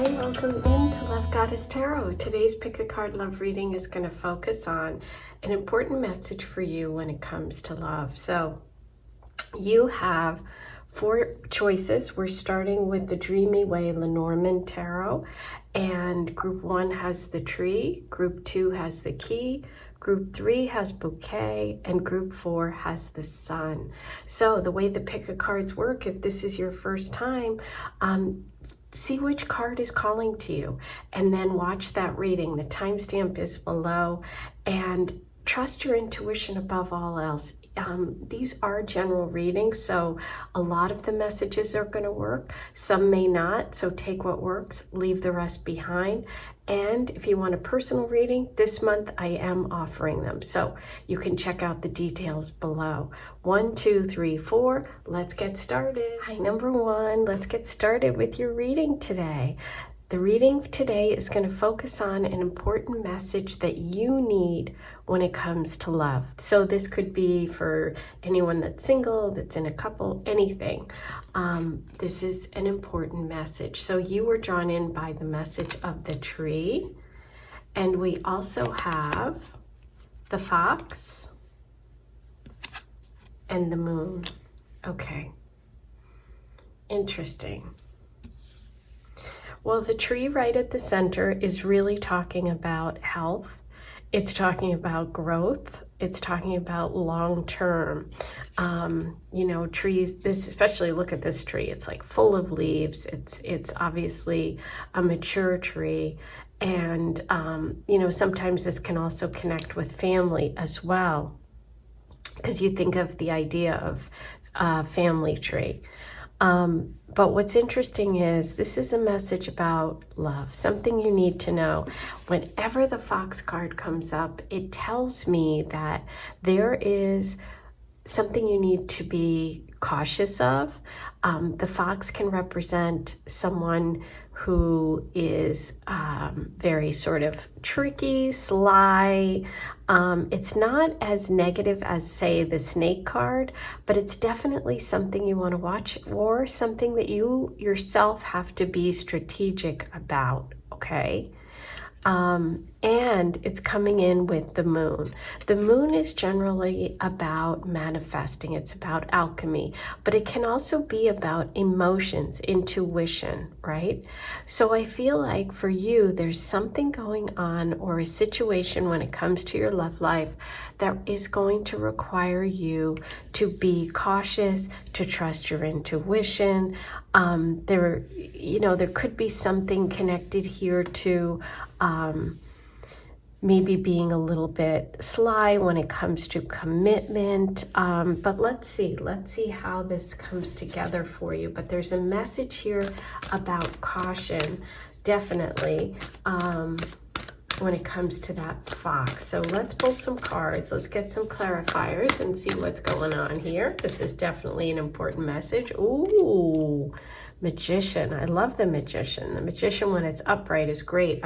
Hi, welcome into Love Goddess Tarot. Today's pick a card love reading is going to focus on an important message for you when it comes to love. So you have 4 choices. We're starting with the Dreamy Way Lenormand Tarot, and group 1 has the tree, group 2 has the key, group 3 has bouquet, and group 4 has the sun. So the way the pick a cards work, if this is your first time, see which card is calling to you and then watch that reading. The timestamp is below, and trust your intuition above all else. These are general readings, so a lot of the messages are going to work. Some may not, so take what works, leave the rest behind. And if you want a personal reading, this month I am offering them, so you can check out the details below. 1, 2, 3, 4, let's get started. Hi, number 1, let's get started with your reading today. The reading today is going to focus on an important message that you need when it comes to love. So this could be for anyone that's single, that's in a couple, anything. This is an important message. So you were drawn in by the message of the tree. And we also have the fox and the moon. Okay. Interesting. Well, the tree right at the center is really talking about health. It's talking about growth. It's talking about long-term. You know, trees, this, especially look at this tree. It's like full of leaves. It's obviously a mature tree. And, you know, sometimes this can also connect with family as well, because you think of the idea of family tree. But what's interesting is this is a message about love, something you need to know. Whenever the fox card comes up, it tells me that there is something you need to be cautious of. The fox can represent someone who is very sort of tricky, sly. It's not as negative as, say, the snake card, but it's definitely something you want to watch, or something that you yourself have to be strategic about, okay? And it's coming in with the moon. The moon is generally about manifesting. It's about alchemy, but it can also be about emotions, intuition, right? So I feel like for you, there's something going on, or a situation when it comes to your love life that is going to require you to be cautious, to trust your intuition. There could be something connected here to, maybe being a little bit sly when it comes to commitment. But let's see how this comes together for you. But there's a message here about caution, definitely, when it comes to that fox. So let's pull some cards. Let's get some clarifiers and see what's going on here. This is definitely an important message. Ooh, Magician. I love the Magician. The Magician, when it's upright, is great.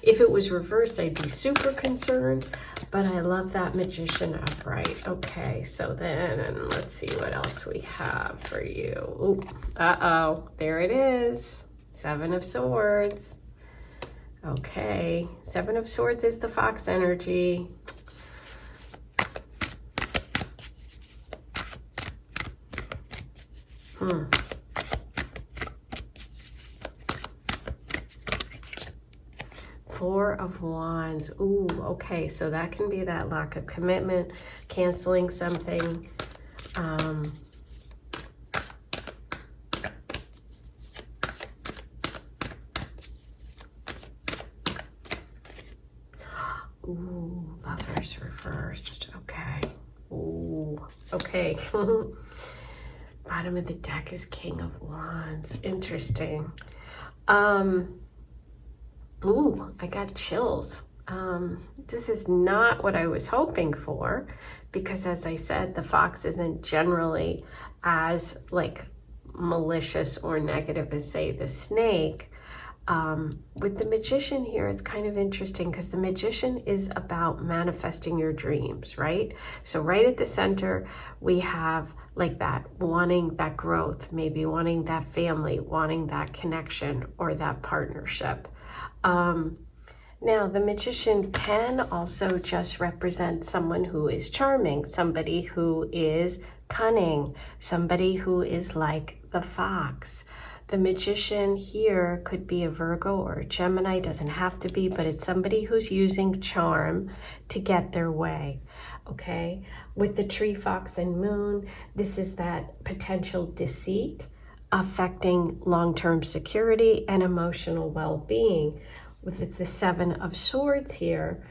If it was reversed, I'd be super concerned, but I love that Magician upright. Okay, so then let's see what else we have for you. Ooh, uh-oh, there it is. 7 of Swords. Okay, 7 of Swords is the fox energy. Four of Wands. Ooh, okay, so that can be that lack of commitment, canceling something. Ooh, Lovers reversed. Okay. Ooh, okay. Bottom of the deck is King of Wands. Interesting. Ooh, I got chills. This is not what I was hoping for, because as I said, the fox isn't generally as like malicious or negative as, say, the snake. With the Magician here, it's kind of interesting because the Magician is about manifesting your dreams, right? So right at the center, we have like that, wanting that growth, maybe wanting that family, wanting that connection or that partnership. Now, the Magician can also just represent someone who is charming, somebody who is cunning, somebody who is like the fox. The Magician here could be a Virgo or a Gemini, doesn't have to be, but it's somebody who's using charm to get their way, okay? With the Tree, Fox, and Moon, this is that potential deceit affecting long-term security and emotional well-being. With the Seven of Swords here,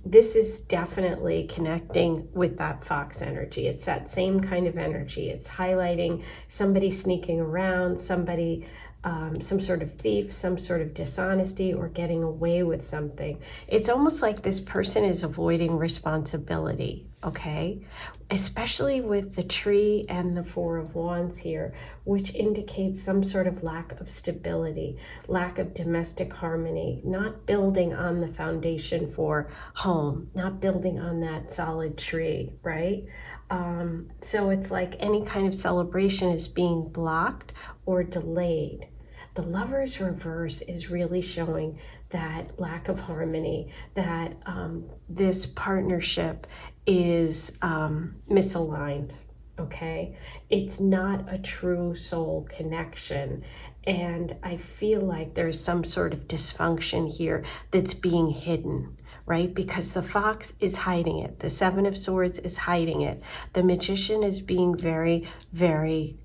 this is definitely connecting with that fox energy. It's that same kind of energy. It's highlighting somebody sneaking around, somebody, some sort of thief, some sort of dishonesty, or getting away with something. It's almost like this person is avoiding responsibility, okay? Especially with the Tree and the Four of Wands here, which indicates some sort of lack of stability, lack of domestic harmony, not building on the foundation for home, not building on that solid tree, right? So it's like any kind of celebration is being blocked or delayed. The Lover's reverse is really showing that lack of harmony, that this partnership is misaligned, okay? It's not a true soul connection. And I feel like there's some sort of dysfunction here that's being hidden, right? Because the fox is hiding it. The Seven of Swords is hiding it. The Magician is being very, very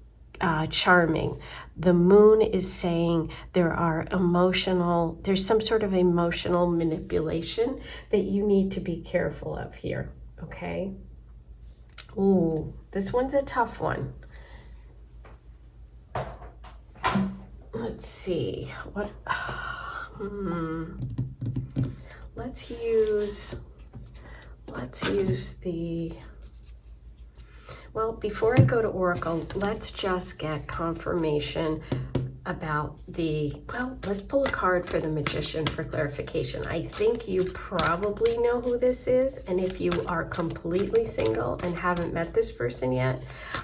charming. The Moon is saying there's some sort of emotional manipulation that you need to be careful of here, okay? Ooh, this one's a tough one. Let's see, let's use the, well, before I go to Oracle, let's just get confirmation about let's pull a card for the Magician for clarification. I think you probably know who this is, and if you are completely single and haven't met this person yet,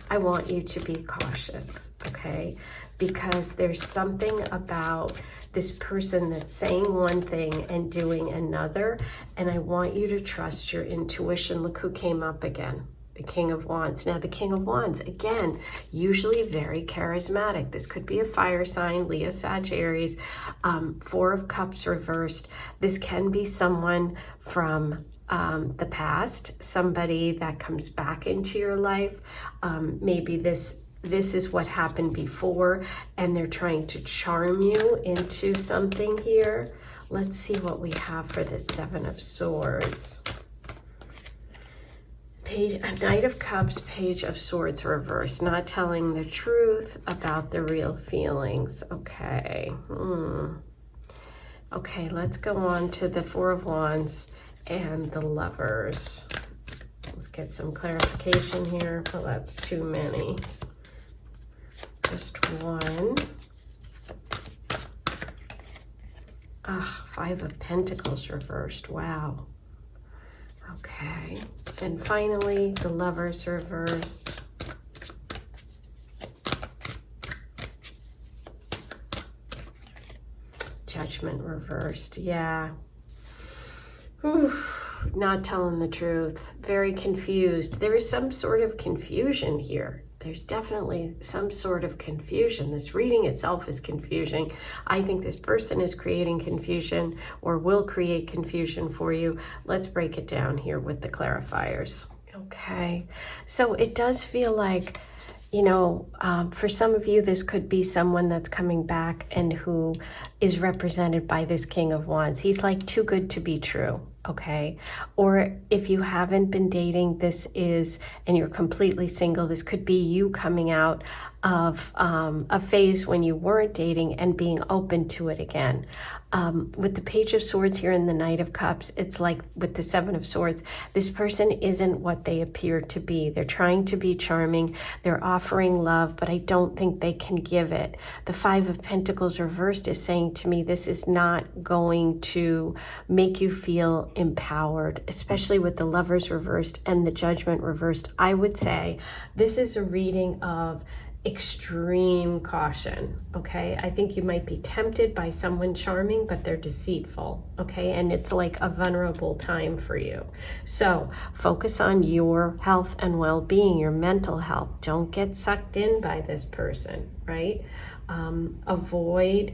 I want you to be cautious, okay? Because there's something about this person that's saying one thing and doing another, and I want you to trust your intuition. Look who came up again. The King of Wands. Now, the King of Wands, again, usually very charismatic. This could be a fire sign, Leo, Sag, Aries. Four of Cups reversed. This can be someone from the past, somebody that comes back into your life. Maybe this is what happened before, and they're trying to charm you into something here. Let's see what we have for this Seven of Swords. Knight of Cups, Page of Swords reversed, not telling the truth about the real feelings. Okay. Okay, let's go on to the Four of Wands and the Lovers. Let's get some clarification here. Well, that's too many. Just one. Five of Pentacles reversed. Wow. Okay, and finally, the Lovers reversed. Judgment reversed, yeah. Oof, not telling the truth, very confused. There is some sort of confusion here. There's definitely some sort of confusion. This reading itself is confusing. I think this person is creating confusion or will create confusion for you. Let's break it down here with the clarifiers. Okay, so it does feel like, you know, for some of you, this could be someone that's coming back and who is represented by this King of Wands. He's like too good to be true, okay? Or if you haven't been dating, and you're completely single, this could be you coming out of a phase when you weren't dating and being open to it again. With the Page of Swords here and the Knight of Cups, it's like with the Seven of Swords, this person isn't what they appear to be. They're trying to be charming. They're offering love, but I don't think they can give it. The Five of Pentacles reversed is saying to me, this is not going to make you feel empowered, especially with the Lovers reversed and the Judgment reversed. I would say this is a reading of extreme caution, okay? I think you might be tempted by someone charming, but they're deceitful, okay? And it's like a vulnerable time for you. So focus on your health and well-being, your mental health. Don't get sucked in by this person, right? Avoid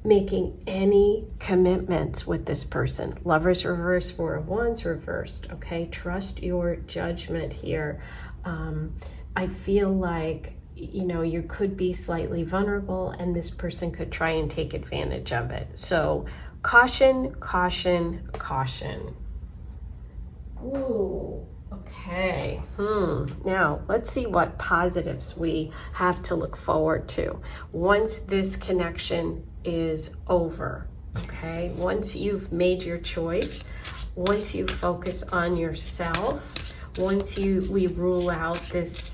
making any commitments with this person. Lovers reversed, Four of Wands reversed, okay? Trust your judgment here. I feel like, you know, you could be slightly vulnerable and this person could try and take advantage of it. So caution, caution, caution. Ooh, okay. Now let's see what positives we have to look forward to once this connection is over. Okay, once you've made your choice, once you focus on yourself, once we rule out this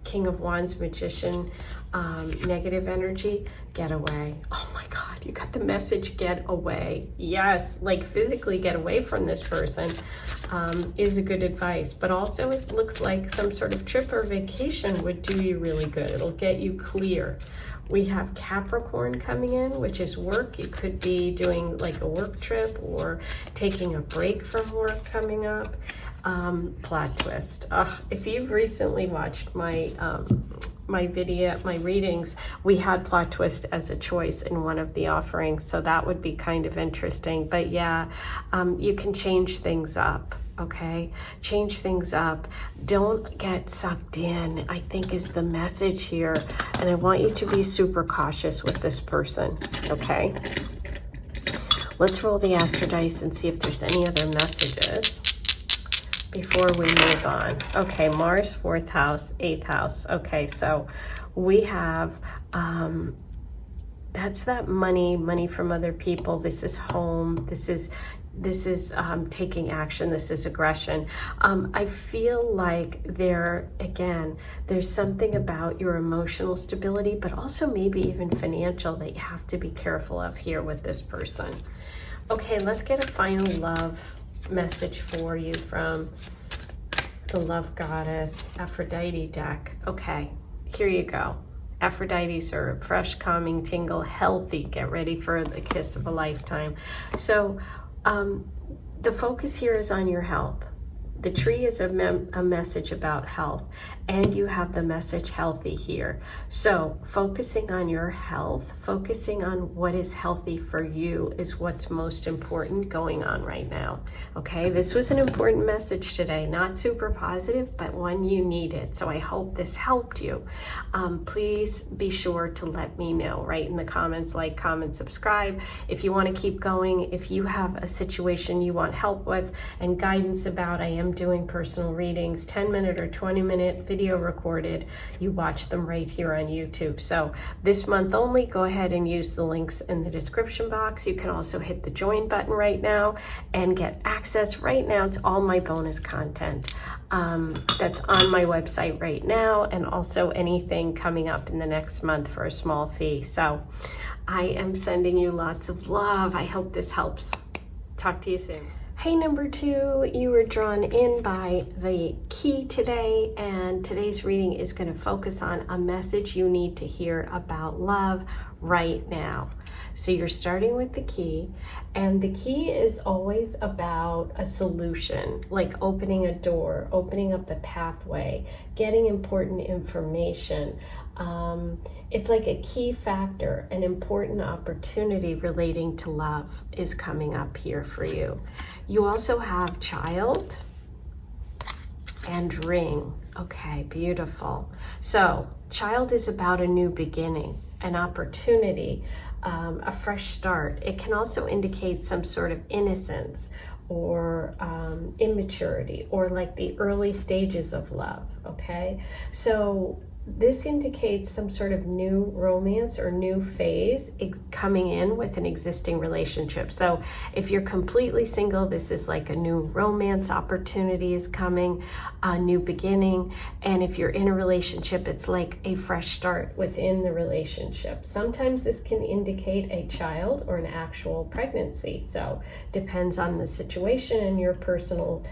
King of Wands, Magician, negative energy, get away. Oh my God, you got the message, get away. Yes, like physically get away from this person is a good advice, but also it looks like some sort of trip or vacation would do you really good. It'll get you clear. We have Capricorn coming in, which is work. You could be doing like a work trip or taking a break from work coming up. Plot twist. If you've recently watched my my readings, we had plot twist as a choice in one of the offerings, so that would be kind of interesting. But yeah, you can change things up. Okay, change things up. Don't get sucked in, I think is the message here. And I want you to be super cautious with this person. Okay, let's roll the Astro Dice and see if there's any other messages before we move on. Okay, Mars, 4th house, 8th house. Okay, so we have, that's that money from other people. This is home. This is taking action. This is aggression. I feel like there's something about your emotional stability, but also maybe even financial that you have to be careful of here with this person. Okay, let's get a final love message for you from the Love Goddess Aphrodite deck. Okay, here you go. Aphrodites are fresh, calming, tingle, healthy. Get ready for the kiss of a lifetime. So the focus here is on your health. The tree is a message about health, and you have the message healthy here. So focusing on your health, focusing on what is healthy for you is what's most important going on right now. Okay, this was an important message today, not super positive, but one you needed. So I hope this helped you. Please be sure to let me know, right in the comments, like, comment, subscribe. If you want to keep going, if you have a situation you want help with and guidance about, I am doing personal readings, 10-minute or 20-minute video recorded. You watch them right here on YouTube. So this month only, go ahead and use the links in the description box. You can also hit the join button right now and get access right now to all my bonus content that's on my website right now, and also anything coming up in the next month for a small fee. So I am sending you lots of love. I hope this helps. Talk to you soon. Hey, number 2, you were drawn in by the key today, and today's reading is going to focus on a message you need to hear about love right now. So you're starting with the key, and the key is always about a solution, like opening a door, opening up a pathway, getting important information. It's like a key factor, an important opportunity relating to love is coming up here for you. You also have child and ring. Okay, beautiful. So child is about a new beginning, an opportunity, a fresh start. It can also indicate some sort of innocence or immaturity, or like the early stages of love. Okay, so this indicates some sort of new romance or new phase coming in with an existing relationship. So if you're completely single, this is like a new romance opportunity is coming, a new beginning. And if you're in a relationship, it's like a fresh start within the relationship. Sometimes this can indicate a child or an actual pregnancy. So depends on the situation and your personal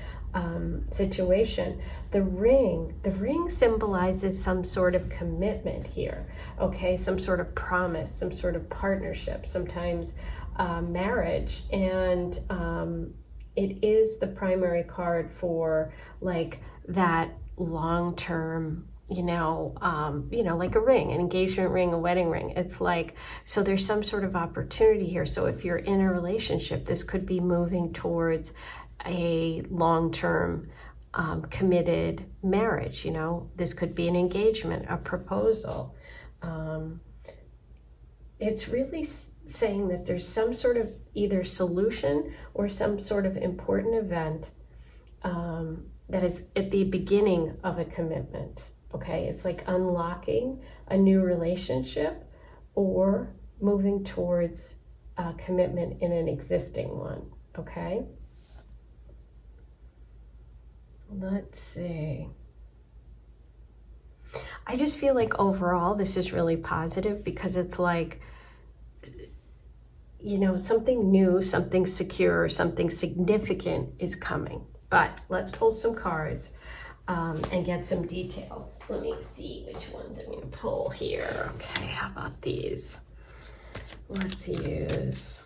situation. The ring symbolizes some sort of commitment here, okay? Some sort of promise, some sort of partnership, sometimes marriage. And it is the primary card for like that long-term, like a ring, an engagement ring, a wedding ring. It's like, so there's some sort of opportunity here. So if you're in a relationship, this could be moving towards a long-term committed marriage. This could be an engagement, a proposal. It's really saying that there's some sort of either solution or some sort of important event that is at the beginning of a commitment. Okay, it's like unlocking a new relationship or moving towards a commitment in an existing one. Okay. Let's see. I just feel like overall this is really positive because it's like, something new, something secure, something significant is coming. But let's pull some cards and get some details. Let me see which ones I'm going to pull here. Okay, how about these? Let's use...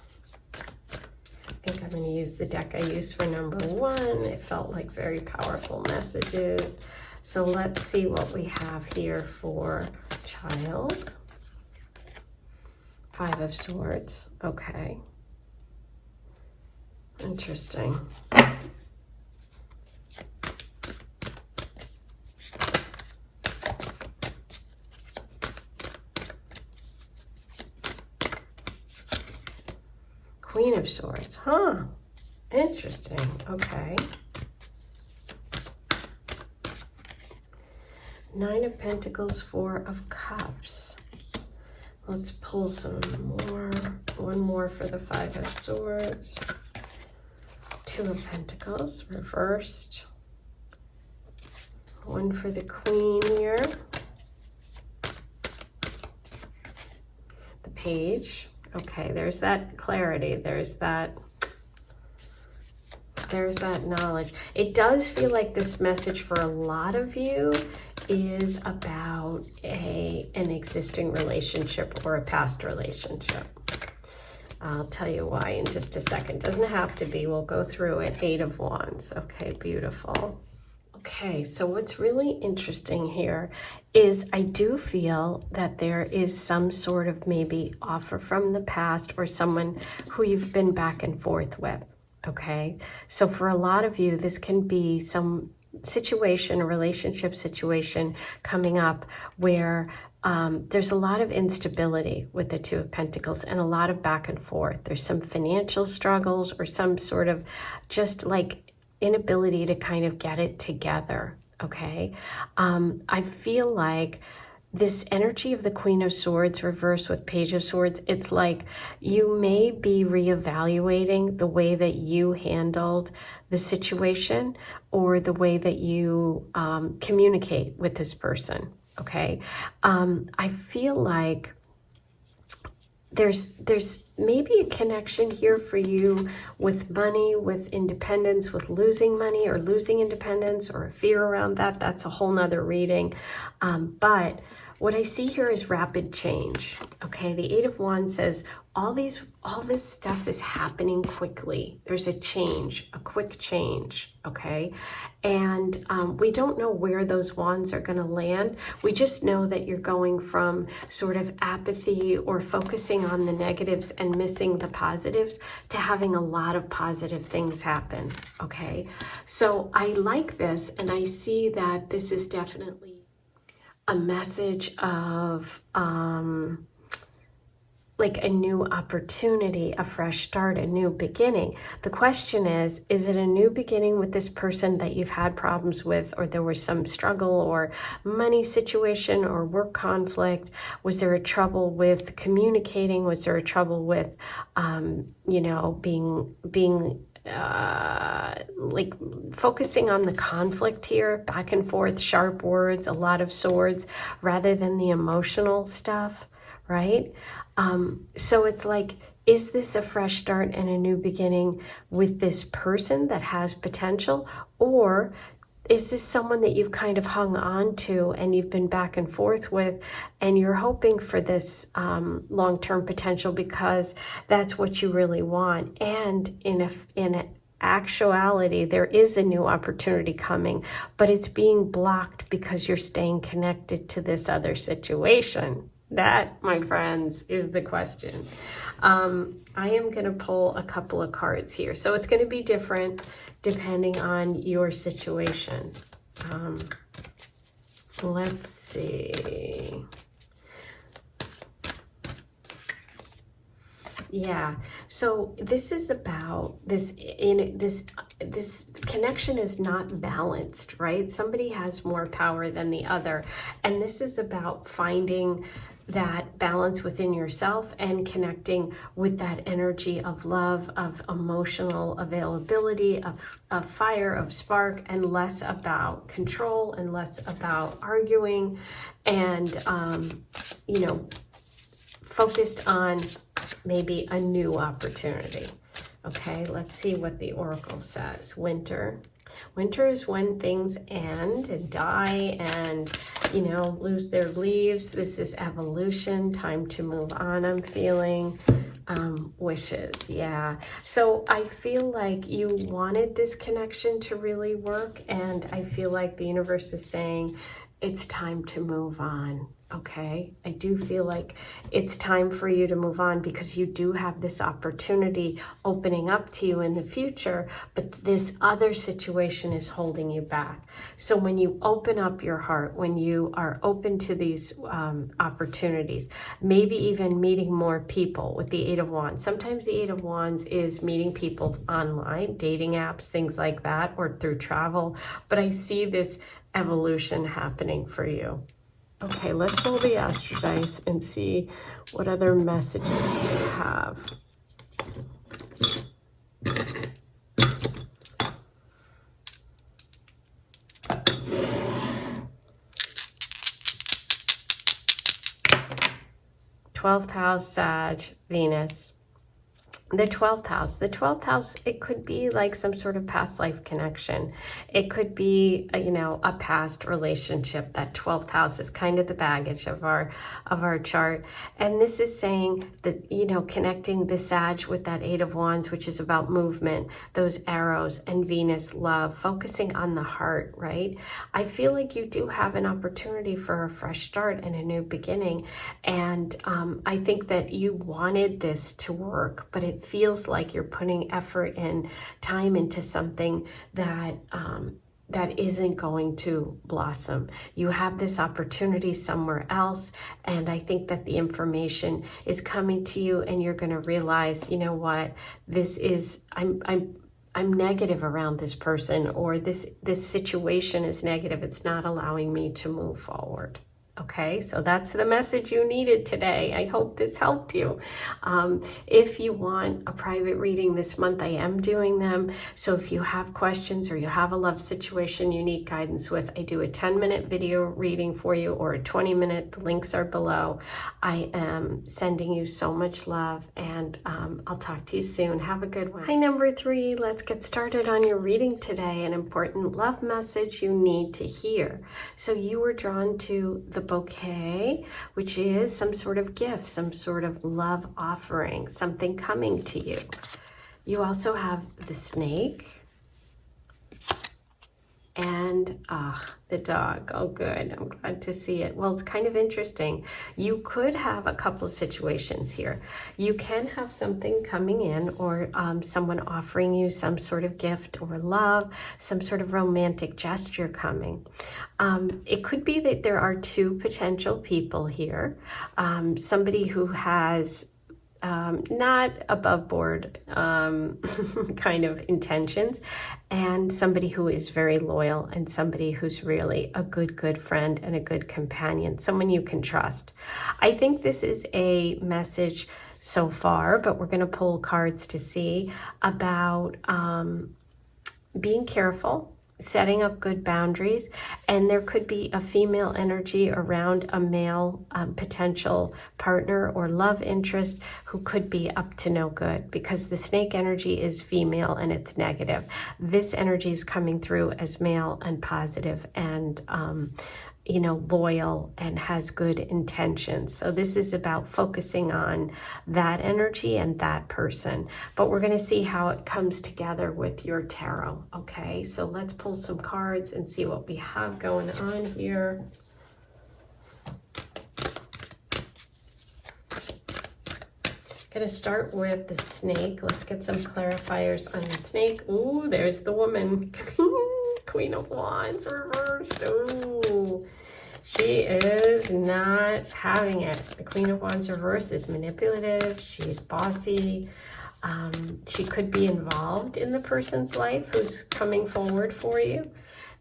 I think I'm going to use the deck I used for number 1. It felt like very powerful messages. So let's see what we have here for child. 5 of Swords. Okay. Interesting. Queen of Swords, huh? Interesting, okay. 9 of Pentacles, 4 of Cups. Let's pull some more. One more for the 5 of Swords. 2 of Pentacles, reversed. 1 for the Queen here. The Page. Okay, there's that clarity, there's that knowledge. It does feel like this message for a lot of you is about an existing relationship or a past relationship. I'll tell you why in just a second. Doesn't have to be, we'll go through it. 8 of Wands, okay, beautiful. Okay, so what's really interesting here is I do feel that there is some sort of maybe offer from the past or someone who you've been back and forth with, okay? So for a lot of you, this can be some situation, a relationship situation coming up where there's a lot of instability with the 2 of Pentacles and a lot of back and forth. There's some financial struggles or some sort of just like inability to kind of get it together, okay? I feel like this energy of the Queen of Swords reversed with Page of Swords, it's like you may be reevaluating the way that you handled the situation or the way that you communicate with this person, okay? I feel like there's maybe a connection here for you with money, with independence, with losing money or losing independence or a fear around that. That's a whole nother reading. But what I see here is rapid change. Okay, the 8 of Wands says all this stuff is happening quickly. There's a change, a quick change, okay? And we don't know where those wands are gonna land. We just know that you're going from sort of apathy or focusing on the negatives and missing the positives to having a lot of positive things happen, okay? So I like this, and I see that this is definitely a message of like a new opportunity, a fresh start, a new beginning. The question is it a new beginning with this person that you've had problems with, or there was some struggle or money situation or work conflict? Was there a trouble with communicating? Was there a trouble with, you know, being like focusing on the conflict here, back and forth, sharp words, a lot of swords, rather than the emotional stuff, right? So it's like, is this a fresh start and a new beginning with this person that has potential? Or is this someone that you've kind of hung on to and you've been back and forth with, and you're hoping for this long-term potential because that's what you really want? And in actuality, there is a new opportunity coming, but it's being blocked because you're staying connected to this other situation. That, my friends, is the question. I am going to pull a couple of cards here. So it's going to be different depending on your situation. Let's see. Yeah, so this is about this connection is not balanced, right? Somebody has more power than the other, and this is about finding that balance within yourself and connecting with that energy of love, of emotional availability, of fire, of spark, and less about control and less about arguing, and you know, focused on maybe a new opportunity. Okay, let's see what the oracle says. Winter. Winter is when things end and die and, you know, lose their leaves. This is evolution, time to move on, I'm feeling. Wishes, yeah. So I feel like you wanted this connection to really work, and I feel like the universe is saying it's time to move on. Okay, I do feel like it's time for you to move on because you do have this opportunity opening up to you in the future, but this other situation is holding you back. So when you open up your heart, when you are open to these opportunities, maybe even meeting more people with the Eight of Wands. Sometimes the Eight of Wands is meeting people online, dating apps, things like that, or through travel. But I see this evolution happening for you. Okay, let's roll the Astro Dice and see what other messages we have. Twelfth house, Sag, Venus. The 12th house, it could be like some sort of past life connection. It could be, you know, a past relationship. That 12th house is kind of the baggage of our chart. And this is saying that, you know, connecting the Sag with that Eight of Wands, which is about movement, those arrows, and Venus, love, focusing on the heart, right? I feel like you do have an opportunity for a fresh start and a new beginning. And I think that you wanted this to work, but it feels like you're putting effort and time into something that that isn't going to blossom. You have this opportunity somewhere else, and I think that the information is coming to you, and you're going to realize, you know what, this is I'm negative around this person, or this situation is negative. It's not allowing me to move forward. Okay, so that's the message you needed today. I hope this helped you. If you want a private reading this month, I am doing them. So if you have questions or you have a love situation you need guidance with, I do a 10-minute video reading for you, or a 20-minute. The links are below. I am sending you so much love, and I'll talk to you soon. Have a good one. Hi, number 3. Let's get started on your reading today. An important love message you need to hear. So you were drawn to the bouquet, which is some sort of gift, some sort of love offering, something coming to you. You also have the snake and the dog. Oh, good. I'm glad to see it. Well, it's kind of interesting. You could have a couple situations here. You can have something coming in, or someone offering you some sort of gift or love, some sort of romantic gesture coming. It could be that there are two potential people here. Somebody who has not above board kind of intentions, and somebody who is very loyal and somebody who's really a good friend and a good companion, someone you can trust. I think this is a message so far, but we're going to pull cards to see about being careful, setting up good boundaries, and there could be a female energy around a male potential partner or love interest who could be up to no good, because the snake energy is female and it's negative. This energy is coming through as male and positive and you know, loyal and has good intentions. So this is about focusing on that energy and that person. But we're going to see how it comes together with your tarot. Okay, so let's pull some cards and see what we have going on here. Going to start with the snake. Let's get some clarifiers on the snake. Ooh, there's the woman. Queen of Wands reversed. Ooh, she is not having it. The Queen of Wands reversed is manipulative. She's bossy. She could be involved in the person's life who's coming forward for you.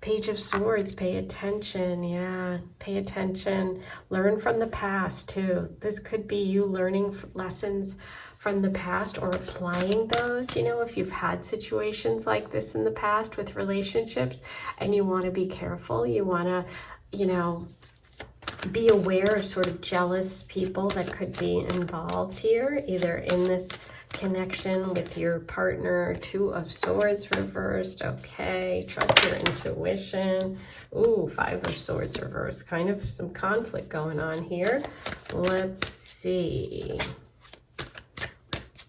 Page of Swords, pay attention. Yeah, pay attention. Learn from the past too. This could be you learning lessons from the past or applying those. You know, if you've had situations like this in the past with relationships and you want to be careful, you want to, you know, be aware of sort of jealous people that could be involved here, either in this connection with your partner. Two of Swords reversed. Okay, trust your intuition. Ooh, Five of Swords reversed. Kind of some conflict going on here. Let's see.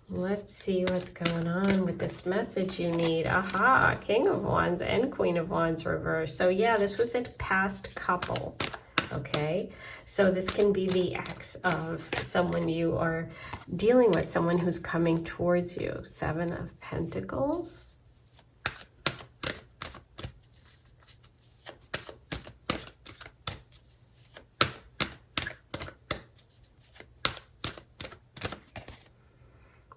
Let's see what's going on with this message you need. Aha, King of Wands and Queen of Wands reversed. So yeah, this was a past couple. Okay, so this can be the ex of someone you are dealing with, someone who's coming towards you. Seven of Pentacles.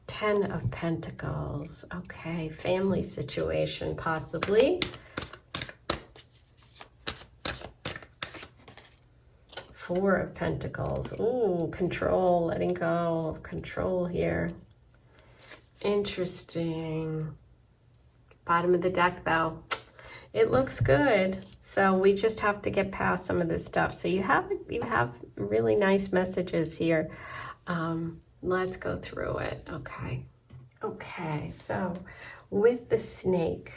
Ten of Pentacles. Okay, family situation possibly. Four of Pentacles. Ooh, control, letting go of control here. Interesting. Bottom of the deck though. It looks good. So we just have to get past some of this stuff. So you have really nice messages here. Let's go through it. Okay. Okay, so with the snake,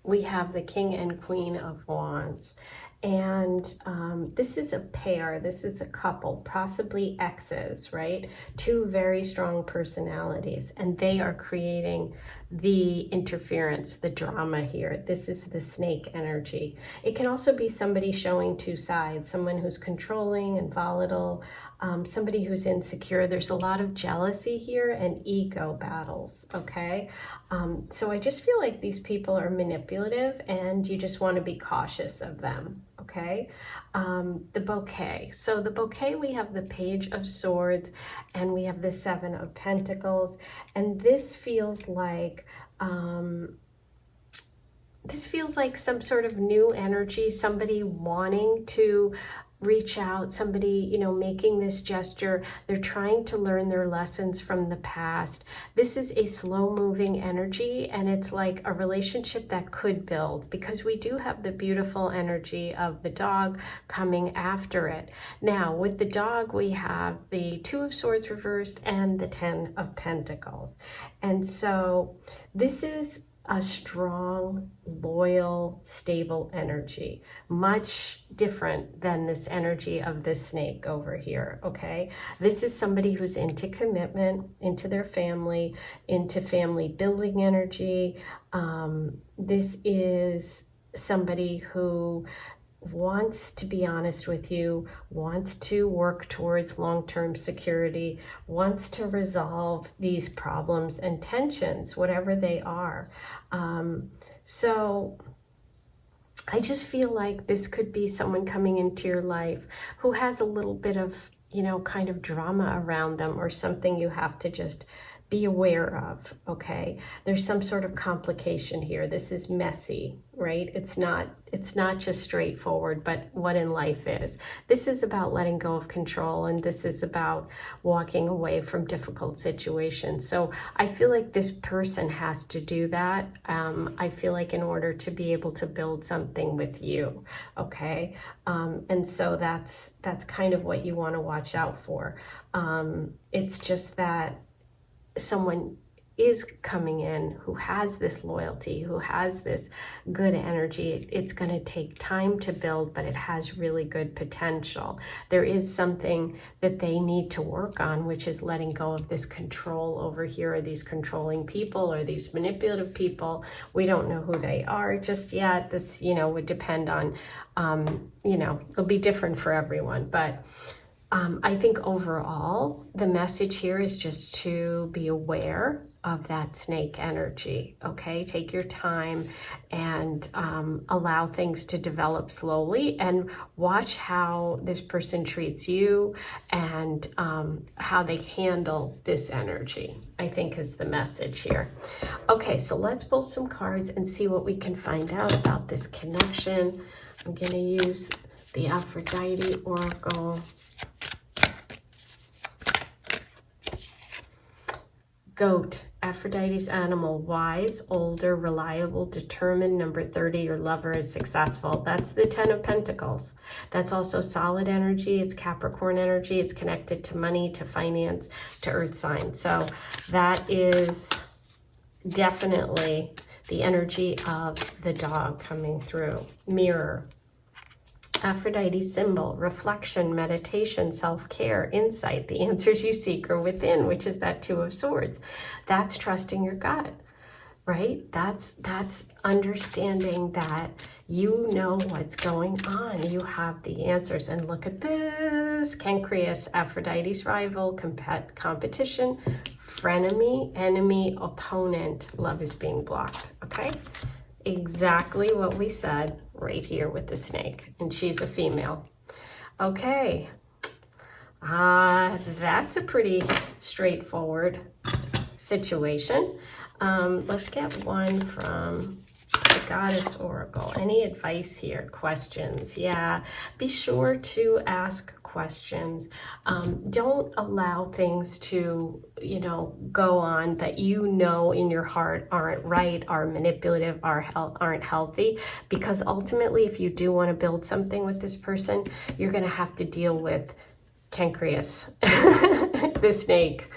we have the King and Queen of Wands. And this is a pair, this is a couple, possibly exes, right? Two very strong personalities, and they are creating the interference, the drama here. This is the snake energy. It can also be somebody showing two sides, someone who's controlling and volatile, somebody who's insecure. There's a lot of jealousy here and ego battles, okay? So I just feel like these people are manipulative and you just want to be cautious of them, okay? The bouquet. So the bouquet, we have the Page of Swords and we have the Seven of Pentacles. And this feels like some sort of new energy, somebody wanting to reach out, somebody, you know, making this gesture. They're trying to learn their lessons from the past. This is a slow moving energy, and it's like a relationship that could build, because we do have the beautiful energy of the dog coming after it. Now with the dog, we have the Two of Swords reversed and the Ten of Pentacles. And so this is a strong, loyal, stable energy, much different than this energy of the snake over here, okay? This is somebody who's into commitment, into their family, into family building energy. This is somebody who wants to be honest with you, wants to work towards long-term security, wants to resolve these problems and tensions, whatever they are. So I just feel like this could be someone coming into your life who has a little bit of, you know, kind of drama around them or something you have to just be aware of, okay? There's some sort of complication here. This is messy, right? It's not just straightforward, but what in life is. This is about letting go of control, and this is about walking away from difficult situations. So I feel like this person has to do that. I feel like in order to be able to build something with you, okay? And so that's kind of what you want to watch out for. It's just that someone is coming in who has this loyalty, who has this good energy. It's going to take time to build, but it has really good potential. There is something that they need to work on, which is letting go of this control over here, or these controlling people, or these manipulative people. We don't know who they are just yet. This, you know, would depend on, you know, it'll be different for everyone, but I think overall, the message here is just to be aware of that snake energy, okay? Take your time and allow things to develop slowly, and watch how this person treats you and how they handle this energy, I think is the message here. Okay, so let's pull some cards and see what we can find out about this connection. I'm going to use the Aphrodite Oracle. Goat, Aphrodite's animal, wise, older, reliable, determined. Number 30, your lover is successful. That's the 10 of Pentacles. That's also solid energy. It's Capricorn energy. It's connected to money, to finance, to earth sign. So that is definitely the energy of the dog coming through. Mirror. Aphrodite symbol, reflection, meditation, self-care, insight. The answers you seek are within, which is that 2 of Swords. That's trusting your gut, right? That's understanding that you know what's going on. You have the answers. And look at this. Cancreus, Aphrodite's rival, competition, frenemy, enemy, opponent. Love is being blocked, okay? Exactly what we said right here with the snake, and she's a female. Okay, that's a pretty straightforward situation. Let's get one from the Goddess Oracle. Any advice here? Questions? Yeah, be sure to ask questions. Don't allow things to, you know, go on that you know in your heart aren't right, are manipulative, aren't healthy, because ultimately if you do want to build something with this person, you're going to have to deal with Cancreus, the snake.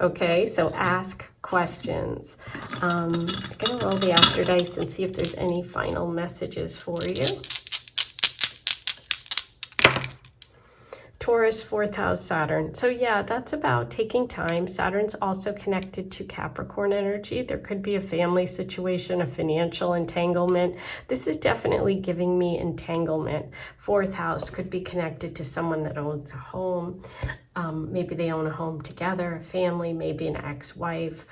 Okay, so ask questions. I'm going to roll the after dice and see if there's any final messages for you. Taurus, 4th house, Saturn. So yeah, that's about taking time. Saturn's also connected to Capricorn energy. There could be a family situation, a financial entanglement. This is definitely giving me entanglement. 4th house could be connected to someone that owns a home. Maybe they own a home together, a family, maybe an ex-wife.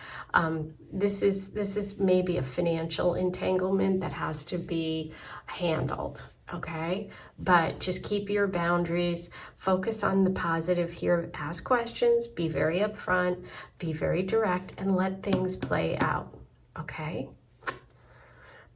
This is maybe a financial entanglement that has to be handled. Okay, but just keep your boundaries, focus on the positive here, ask questions, be very upfront, be very direct, and let things play out. Okay,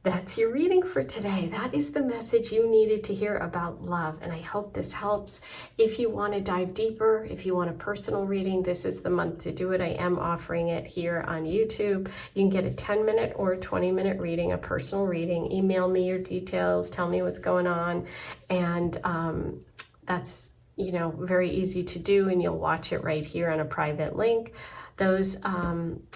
that's your reading for today. That is the message you needed to hear about love, and I hope this helps. If you want to dive deeper, if you want a personal reading, this is the month to do it. I am offering it here on YouTube. You can get a 10-minute or a 20-minute reading, a personal reading. Email me your details, tell me what's going on, and that's, you know, very easy to do, and you'll watch it right here on a private link. Those,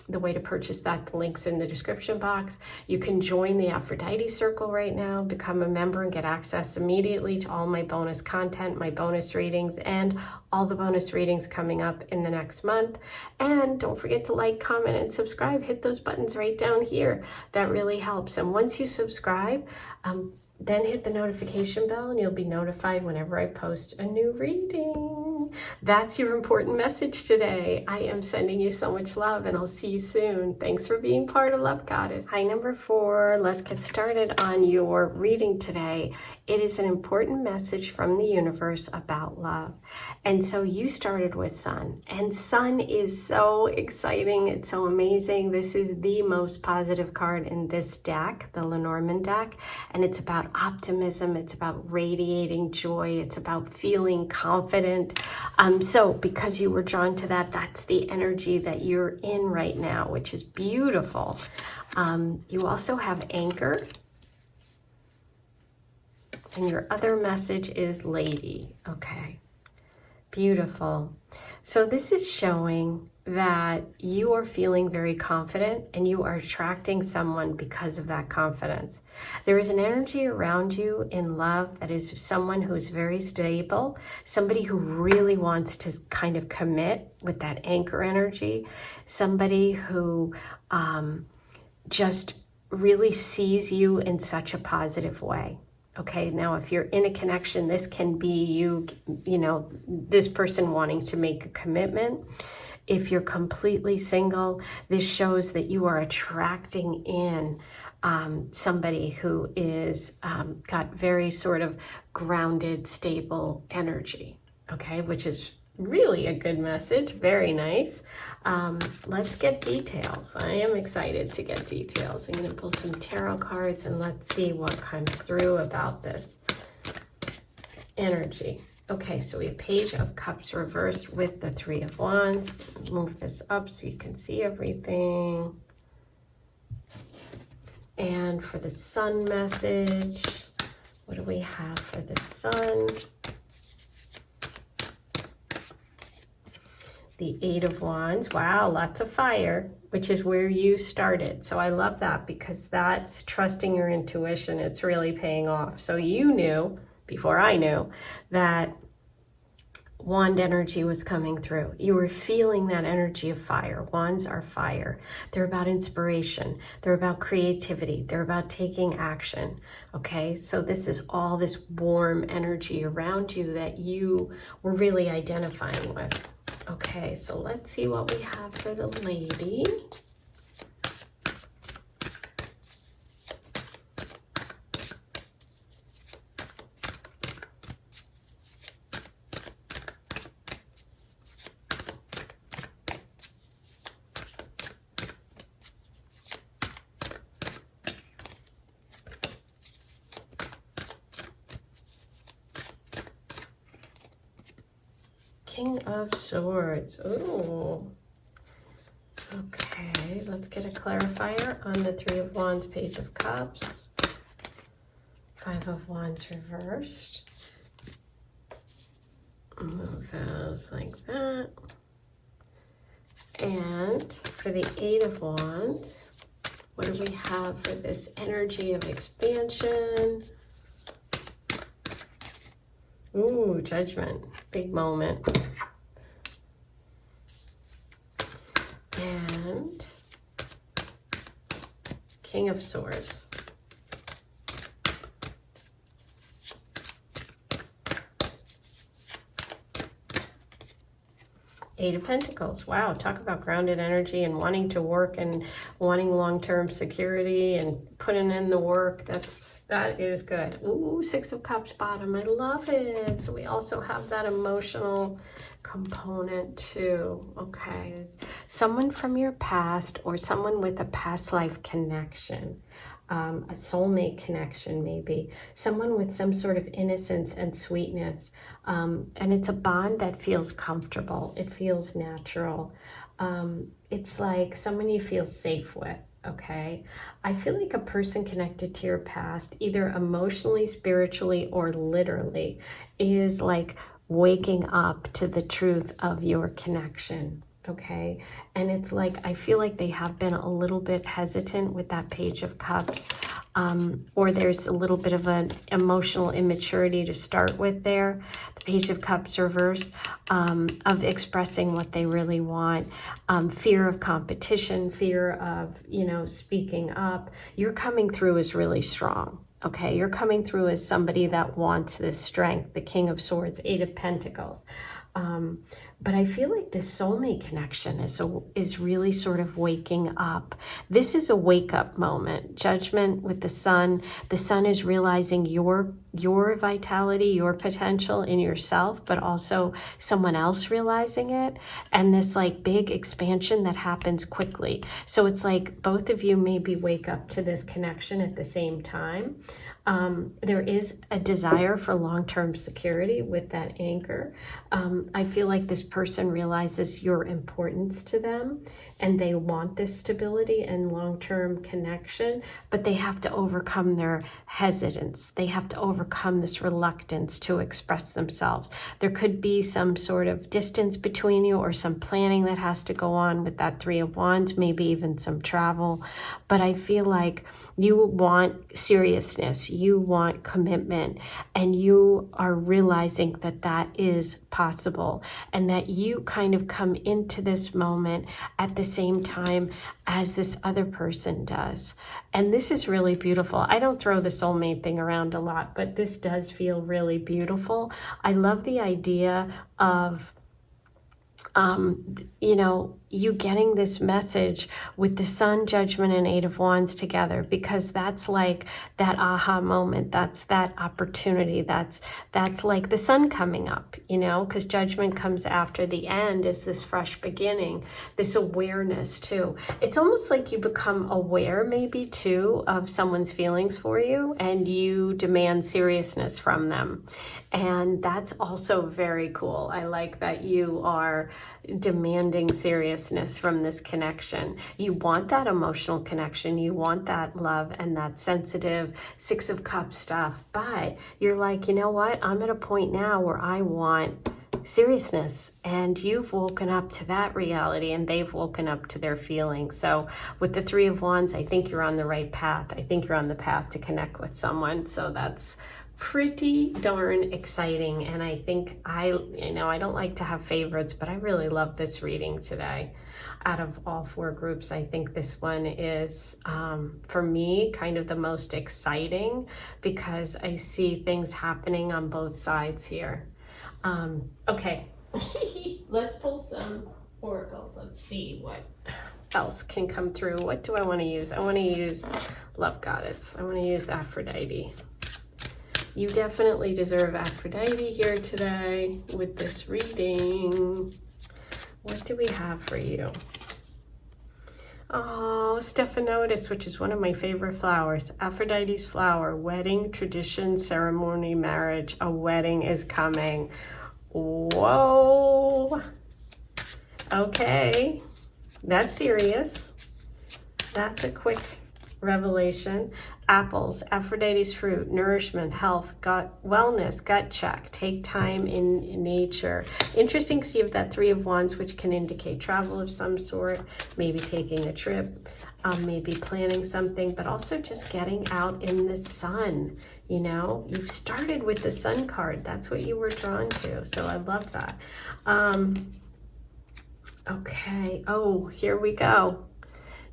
the way to purchase that, the link's in the description box. You can join the Aphrodite Circle right now, become a member and get access immediately to all my bonus content, my bonus readings, and all the bonus readings coming up in the next month. And don't forget to like, comment, and subscribe. Hit those buttons right down here. That really helps. And once you subscribe, then hit the notification bell and you'll be notified whenever I post a new reading. That that's your important message today. I am sending you so much love, and I'll see you soon. Thanks for being part of Love Goddess. Hi, number 4. Let's get started on your reading today. It is an important message from the universe about love. And so you started with Sun, and Sun is so exciting. It's so amazing. This is the most positive card in this deck, the Lenormand deck, and it's about optimism. It's about radiating joy. It's about feeling confident. So because you were drawn to that, that's the energy that you're in right now, which is beautiful. You also have Anchor. And your other message is Lady. Okay, beautiful. So this is showing that you are feeling very confident and you are attracting someone because of that confidence. There is an energy around you in love that is someone who's very stable, somebody who really wants to kind of commit with that anchor energy, somebody who just really sees you in such a positive way. Okay, now if you're in a connection, this can be you know, this person wanting to make a commitment. If you're completely single, this shows that you are attracting in somebody who is got very sort of grounded, stable energy, okay, which is really a good message. Very nice. Let's get details. I am excited to get details. I'm going to pull some tarot cards and let's see what comes through about this energy. Okay, so we have Page of Cups reversed with the 3 of Wands. Move this up so you can see everything. And for the Sun message, what do we have for the Sun? The 8 of Wands. Wow, lots of fire, which is where you started. So I love that because that's trusting your intuition. It's really paying off. So you knew, before I knew, that wand energy was coming through. You were feeling that energy of fire. Wands are fire. They're about inspiration. They're about creativity. They're about taking action. Okay, so this is all this warm energy around you that you were really identifying with. Okay, so let's see what we have for the Lady. King of Swords. Ooh. Okay, let's get a clarifier on the 3 of Wands, Page of Cups. 5 of Wands reversed. Move those like that. And for the 8 of Wands, what do we have for this energy of expansion? Ooh, Judgment. Big moment. And King of Swords. Eight of Pentacles. Wow, talk about grounded energy and wanting to work and wanting long-term security and putting in the work. That is good. Ooh, 6 of Cups bottom. I love it. So we also have that emotional component too. Okay. Someone from your past or someone with a past life connection. A soulmate connection maybe. Someone with some sort of innocence and sweetness. And it's a bond that feels comfortable. It feels natural. It's like someone you feel safe with. Okay, I feel like a person connected to your past, either emotionally, spiritually, or literally, is like waking up to the truth of your connection. Okay, and it's like I feel like they have been a little bit hesitant with that Page of Cups, or there's a little bit of an emotional immaturity to start with there. The Page of Cups reversed, of expressing what they really want, fear of competition, fear of, you know, speaking up. Your coming through is really strong. Okay, you're coming through as somebody that wants this strength, the King of Swords, Eight of Pentacles. But I feel like this soulmate connection is really sort of waking up. This is a wake-up moment. Judgment with the sun. The sun is realizing your vitality, your potential in yourself, but also someone else realizing it. And this like big expansion that happens quickly. So it's like both of you maybe wake up to this connection at the same time. There is a desire for long-term security with that anchor. I feel like this person realizes your importance to them and they want this stability and long-term connection, but they have to overcome their hesitance. They have to overcome this reluctance to express themselves. There could be some sort of distance between you or some planning that has to go on with that Three of Wands, maybe even some travel. But I feel like you want seriousness, you want commitment, and you are realizing that that is possible and that you kind of come into this moment at the same time as this other person does. And this is really beautiful. I don't throw the soulmate thing around a lot, but this does feel really beautiful. I love the idea of you know, you getting this message with the Sun, Judgment, and Eight of Wands together, because that's like that aha moment. That's that opportunity. That's like the sun coming up, you know, because Judgment comes after the end is this fresh beginning, this awareness too. It's almost like you become aware maybe too of someone's feelings for you and you demand seriousness from them. And that's also very cool. I like that you are demanding seriousness from this connection. You want that emotional connection. You want that love and that sensitive Six of Cups stuff. But you're like, you know what? I'm at a point now where I want seriousness, and you've woken up to that reality and they've woken up to their feelings. So with the Three of Wands, I think you're on the right path. I think you're on the path to connect with someone. So that's pretty darn exciting. And I think I don't like to have favorites, but I really love this reading today. Out of all four groups, I think this one is, for me, kind of the most exciting because I see things happening on both sides here. Okay, let's pull some oracles. Let's see what else can come through. What do I want to use? I want to use Love Goddess. I want to use Aphrodite. You definitely deserve Aphrodite here today with this reading. What do we have for you? Oh, Stephanotis, which is one of my favorite flowers. Aphrodite's flower, wedding, tradition, ceremony, marriage. A wedding is coming. Whoa. Okay. That's serious. That's a quick revelation. Apples, Aphrodite's fruit, nourishment, health, gut, wellness, gut check, take time in nature. Interesting because you have that Three of Wands, which can indicate travel of some sort, maybe taking a trip, maybe planning something, but also just getting out in the sun. You know, you've started with the sun card. That's what you were drawn to. So I love that. Okay. Oh, here we go.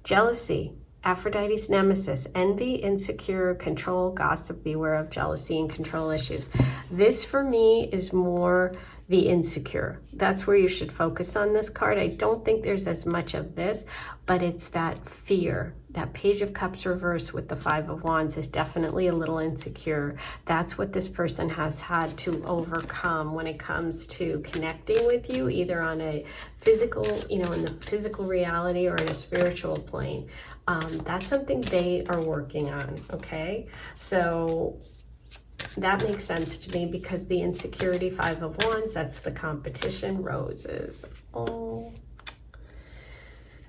Jealousy. Aphrodite's nemesis, envy, insecure, control, gossip, beware of jealousy and control issues. This for me is more the insecure. That's where you should focus on this card. I don't think there's as much of this, but it's that fear. That Page of Cups reverse with the Five of Wands is definitely a little insecure. That's what this person has had to overcome when it comes to connecting with you, either on a physical, you know, in the physical reality or in a spiritual plane. That's something they are working on, okay? So that makes sense to me because the insecurity, Five of Wands, that's the competition, roses. Oh.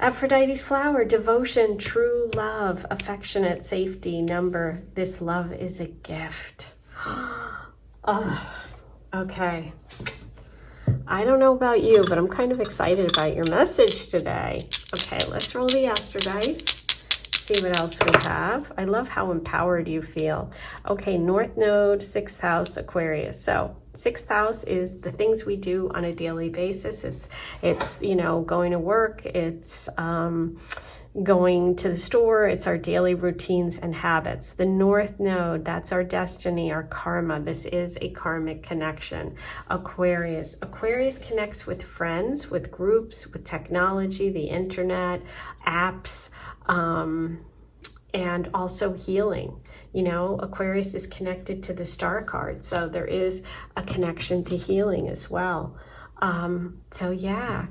Aphrodite's flower, devotion, true love, affectionate, safety, number. This love is a gift. Oh, okay. I don't know about you, but I'm kind of excited about your message today. Okay, let's roll the Astro Dice. See what else we have. I love how empowered you feel. Okay, North Node, 6th house, Aquarius. So 6th house is the things we do on a daily basis. It's you know, going to work. It's going to the store, it's our daily routines and habits. The North Node, that's our destiny, our karma. This is a karmic connection. Aquarius. Aquarius connects with friends, with groups, with technology, the internet, apps, and also healing. You know, Aquarius is connected to the star card, so there is a connection to healing as well. So yeah,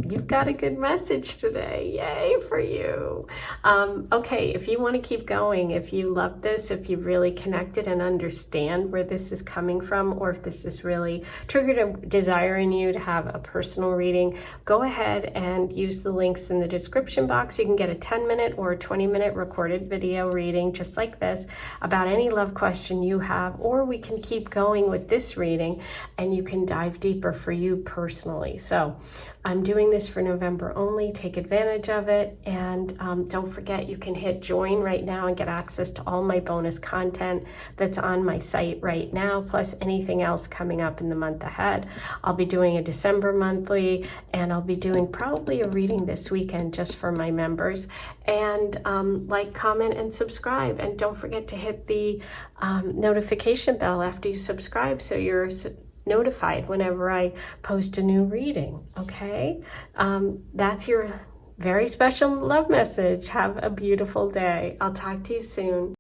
you've got a good message today. Yay for you. Okay, if you want to keep going, if you love this, if you've really connected and understand where this is coming from, or if this has really triggered a desire in you to have a personal reading, go ahead and use the links in the description box. You can get a 10-minute or a 20-minute recorded video reading just like this about any love question you have, or we can keep going with this reading and you can dive deeper for you personally. So I'm doing this for November only. Take advantage of it. And don't forget, you can hit join right now and get access to all my bonus content that's on my site right now, plus anything else coming up in the month ahead. I'll be doing a December monthly, and I'll be doing probably a reading this weekend just for my members. And like, comment, and subscribe. And don't forget to hit the notification bell after you subscribe so you're notified whenever I post a new reading. Okay, that's your very special love message. Have a beautiful day. I'll talk to you soon.